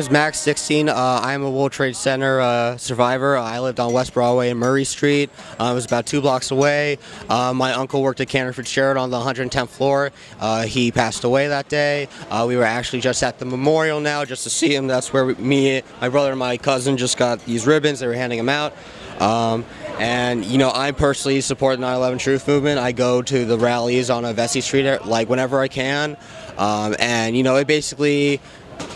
is Max 16. I am a World Trade Center survivor. I lived on West Broadway and Murray Street. It was about 2 blocks away. My uncle worked at Cantor Fitzgerald on the 110th floor. He passed away that day. We were actually just at the memorial now just to see him. That's where me, my brother, and my cousin just got these ribbons. They were handing them out. And, you know, I personally support the 9/11 Truth Movement. I go to the rallies on Vesey Street, like, whenever I can. And, you know, it basically...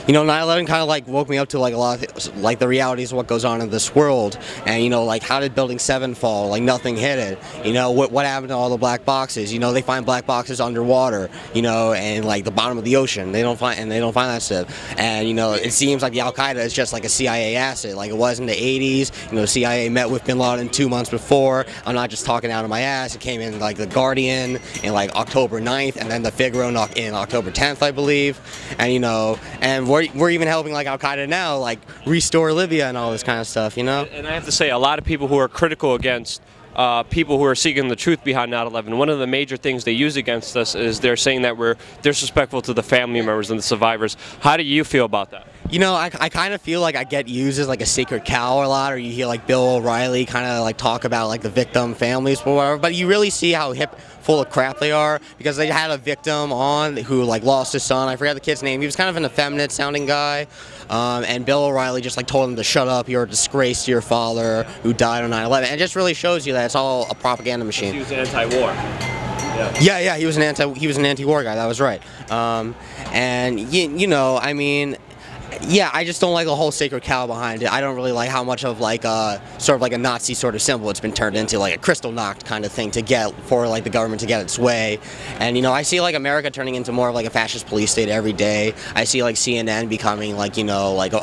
You know, 9/11 kind of like woke me up to like a lot of like the realities of what goes on in this world, and you know, like how did Building 7 fall? Like nothing hit it. You know, what happened to all the black boxes? You know, they find black boxes underwater. You know, and like the bottom of the ocean, they don't find that stuff. And you know, it seems like the Al Qaeda is just like a CIA asset, like it was in the 80s. You know, the CIA met with Bin Laden 2 months before. I'm not just talking out of my ass. It came in like the Guardian in like October 9th, and then the Figaro in October 10th, I believe. And you know, and we're even helping like Al Qaeda now, like restore Libya and all this kind of stuff, you know. And I have to say, a lot of people who are critical against people who are seeking the truth behind 9/11, one of the major things they use against us is they're saying that we're disrespectful to the family members and the survivors. How do you feel about that? You know, I kind of feel like I get used as like a sacred cow a lot, or you hear like Bill O'Reilly kind of like talk about like the victim families or whatever, but you really see how full of crap they are, because they had a victim on who like lost his son. I forgot the kid's name. He was kind of an effeminate sounding guy, and Bill O'Reilly just like told him to shut up, you're a disgrace to your father who died on 9/11. And it just really shows you that it's all a propaganda machine. He was anti-war. Yeah, he was an anti-war guy. That was right. And you know, I mean, yeah, I just don't like the whole sacred cow behind it. I don't really like how much of like sort of like a Nazi sort of symbol it's been turned into, like a crystal knocked kind of thing to get for like the government to get its way. And you know, I see like America turning into more of like a fascist police state every day. I see like CNN becoming like, you know, like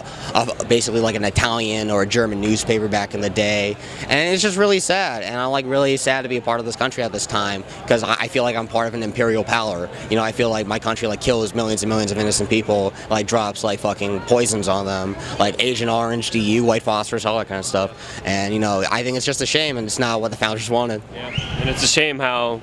basically like an Italian or a German newspaper back in the day. And it's just really sad. And I'm like really sad to be a part of this country at this time, because I feel like I'm part of an imperial power. You know, I feel like my country like kills millions and millions of innocent people, like drops like fucking poisons on them, like Agent Orange, DU, white phosphorus, all that kind of stuff. And you know, I think it's just a shame, and it's not what the founders wanted. Yeah, and it's a shame how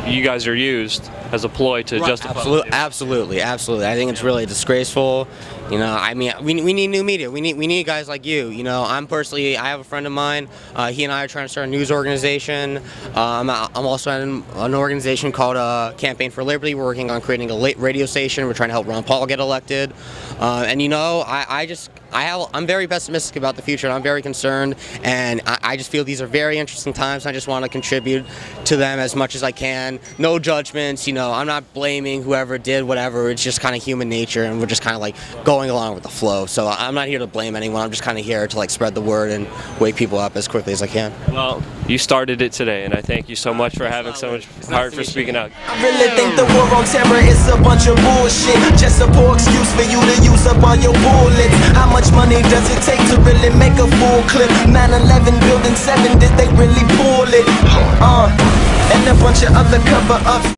you guys are used as a ploy to justify. Absolutely. I think it's really disgraceful. You know, I mean, we need new media. We need guys like you. You know, I have a friend of mine. He and I are trying to start a news organization. I'm also in an organization called Campaign for Liberty. We're working on creating a radio station. We're trying to help Ron Paul get elected. And you know, I'm very pessimistic about the future, and I'm very concerned, and I just feel these are very interesting times. I just want to contribute to them as much as I can. No judgments, you know, I'm not blaming whoever did whatever. It's just kind of human nature, and we're just kind of like going along with the flow. So I'm not here to blame anyone. I'm just kind of here to like spread the word and wake people up as quickly as I can. Well, you started it today, and I thank you so much for having so much heart for speaking out. I really think the war on terror is a bunch of bullshit, just a poor excuse for you to use up all your bullets. How much money does it take to really make a full clip? 9/11 Building 7, did they really pull it? And a bunch of other cover-ups.